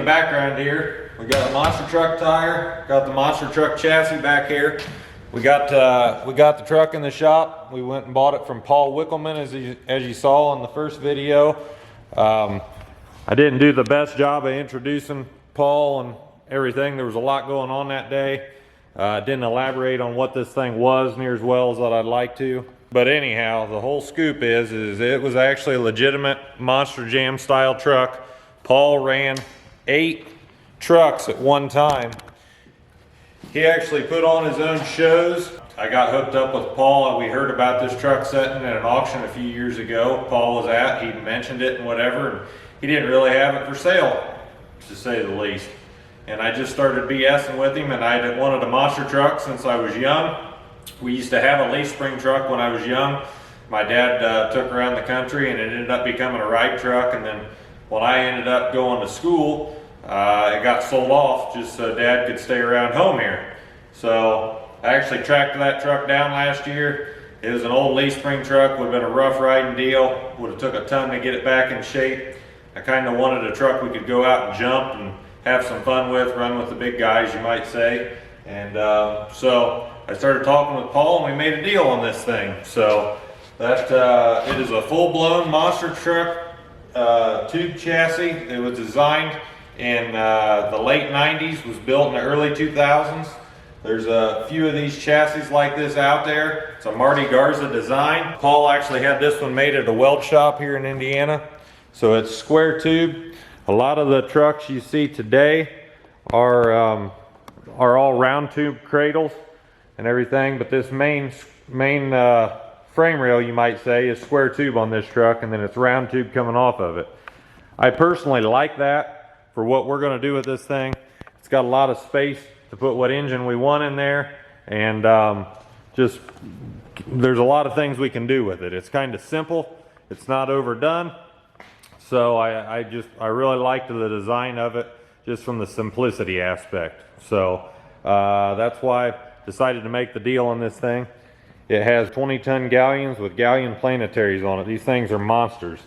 the background here, we got a monster truck tire, got the monster truck chassis back here. We got the truck in the shop. We went and bought it from Paul Wickelman, as you saw in the first video. I didn't do the best job of introducing Paul and everything. There was a lot going on that day. Didn't elaborate on what this thing was near as well as that I'd like to. But anyhow, the whole scoop is it was actually a legitimate Monster Jam style truck. Paul ran 8 trucks at one time. He actually put on his own shows. I got hooked up with Paul and we heard about this truck setting at an auction a few years ago. Paul was at, he mentioned it and whatever, and he didn't really have it for sale, to say the least. And I just started BSing with him, and I wanted a monster truck since I was young. We used to have a leaf spring truck when I was young. My dad took around the country and it ended up becoming a ride truck, and then when I ended up going to school, it got sold off just so Dad could stay around home here. So I actually tracked that truck down last year. It was an old leaf spring truck, would have been a rough riding deal, would have took a ton to get it back in shape. I kind of wanted a truck we could go out and jump and have some fun with, run with the big guys, you might say. And so I started talking with Paul and we made a deal on this thing. So that it is a full-blown monster truck tube chassis. It was designed in the late 90s, was built in the early 2000s. There's a few of these chassis like this out there. It's a Marty Garza design. Paul actually had this one made at a weld shop here in Indiana. So it's square tube. A lot of the trucks you see today are all round tube cradles and everything, but this main frame rail, you might say, is square tube on this truck, and then it's round tube coming off of it. I personally like that for what we're going to do with this thing. It's got a lot of space to put what engine we want in there, and just there's a lot of things we can do with it. It's kind of simple, it's not overdone, so I really liked the design of it just from the simplicity aspect. So that's why I decided to make the deal on this thing. It has 20-ton galleons with galleon planetaries on it. These things are monsters.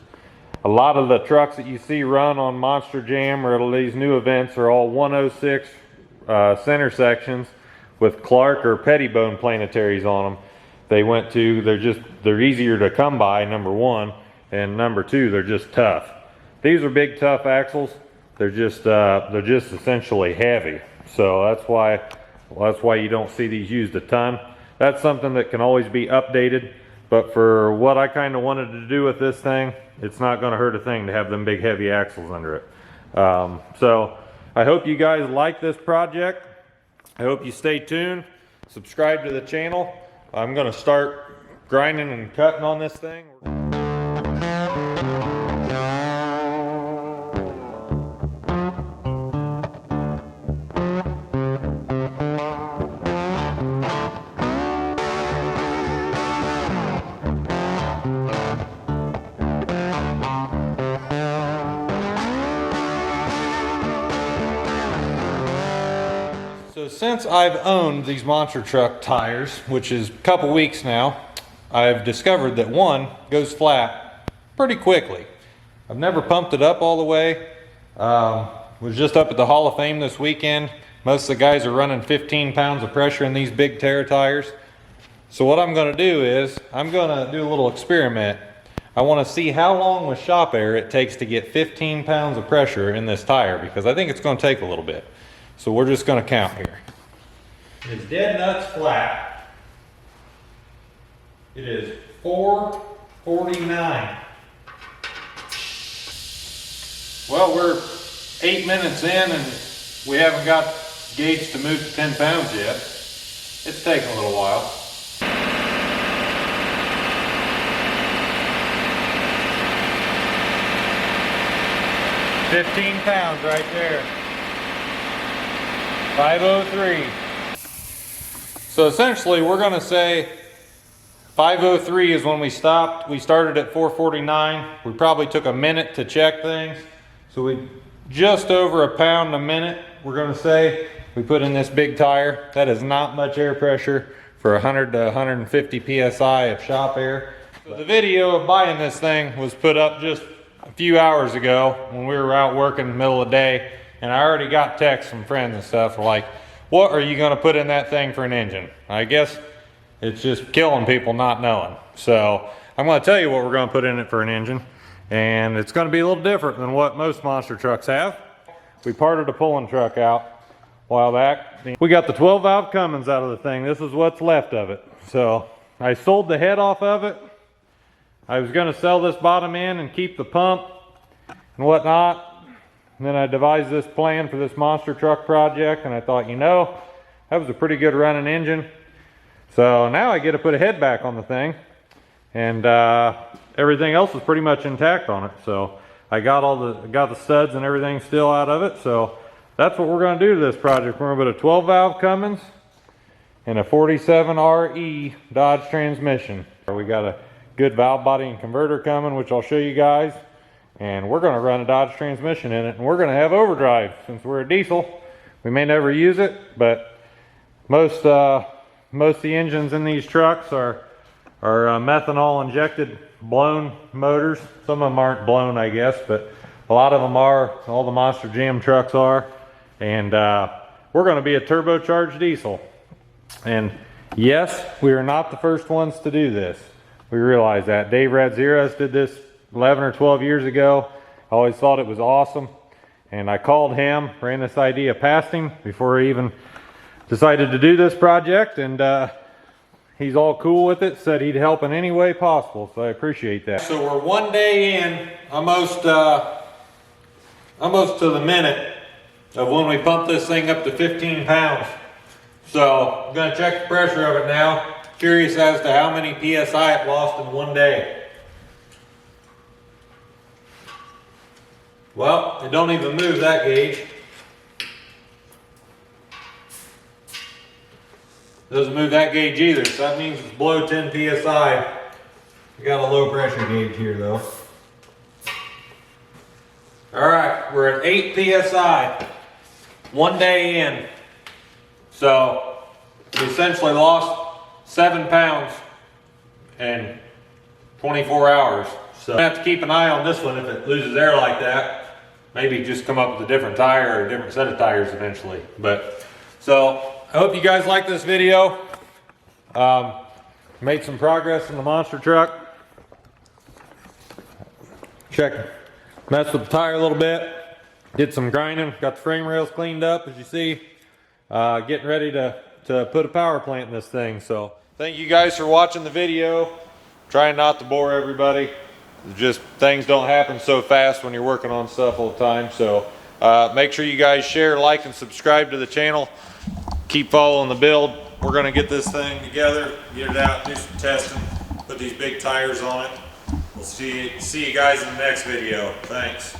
A lot of the trucks that you see run on Monster Jam or these new events are all 106 center sections with Clark or Pettibone planetaries on them. They're easier to come by, number one, and number two, they're just tough. These are big tough axles. They're just essentially heavy. So that's why you don't see these used a ton. That's something that can always be updated, but for what I kind of wanted to do with this thing, it's not going to hurt a thing to have them big heavy axles under it. So I hope you guys like this project. I hope you stay tuned, subscribe to the channel. I'm going to start grinding and cutting on this thing. So since I've owned these monster truck tires, which is a couple weeks now, I've discovered that one goes flat pretty quickly. I've never pumped it up all the way. Was just up at the Hall of Fame this weekend. Most of the guys are running 15 pounds of pressure in these big tear tires. So what I'm going to do is I'm going to do a little experiment. I want to see how long with shop air it takes to get 15 pounds of pressure in this tire, because I think it's going to take a little bit. So we're just going to count here. It's dead nuts flat. It is 449. Well, we're 8 minutes in and we haven't got gauge to move to 10 pounds yet. It's taking a little while. $15 pounds right there. 503. So essentially we're going to say 503 is when we stopped. We started at 449. We probably took a minute to check things. So we just over a pound a minute, we're going to say, we put in this big tire. That is not much air pressure for 100 to 150 psi of shop air. So the video of buying this thing was put up just a few hours ago when we were out working in the middle of the day. and I already got texts from friends and stuff like, what are you gonna put in that thing for an engine? I guess it's just killing people not knowing. So I'm gonna tell you what we're gonna put in it for an engine, and it's gonna be a little different than what most monster trucks have. We parted a pulling truck out a while back. We got the 12 valve Cummins out of the thing. This is what's left of it. So I sold the head off of it. I was gonna sell this bottom end and keep the pump and whatnot. And then I devised this plan for this monster truck project, and I thought, you know, that was a pretty good running engine. So now I get to put a head back on the thing, and everything else is pretty much intact on it. So I got the studs and everything still out of it. So that's what we're going to do to this project. We're going to put a 12 valve Cummins and a 47 RE Dodge transmission. We got a good valve body and converter coming, which I'll show you guys. And we're going to run a Dodge transmission in it, and we're going to have overdrive. Since we're a diesel, we may never use it, but most of the engines in these trucks are methanol injected blown motors. Some of them aren't blown, I guess, but a lot of them are. All the Monster Jam trucks are. And we're going to be a turbocharged diesel. And yes, we are not the first ones to do this. We realize that. Dave Radziras did this 11 or 12 years ago. I always thought it was awesome, and I called him, ran this idea past him before he even decided to do this project, and he's all cool with it, said he'd help in any way possible, so I appreciate that. So we're 1 day in, almost to the minute of when we pump this thing up to 15 pounds. So I'm gonna check the pressure of it now. Curious as to how many PSI it lost in 1 day. Well, it don't even move that gauge. Doesn't move that gauge either, so that means it's below 10 PSI. We got a low pressure gauge here though. All right, we're at 8 PSI, 1 day in. So we essentially lost 7 pounds in 24 hours. So I have to keep an eye on this one. If it loses air like that, maybe just come up with a different tire or a different set of tires eventually. But so I hope you guys like this video. Made some progress in the monster truck. Messed with the tire a little bit. Did some grinding. Got the frame rails cleaned up, as you see. Getting ready to put a power plant in this thing. So thank you guys for watching the video. Trying not to bore everybody. Just things don't happen so fast when you're working on stuff all the time. So make sure you guys share, like, and subscribe to the channel. Keep following the build. We're gonna get this thing together, get it out, do some testing, put these big tires on it. We'll see you guys in the next video. Thanks.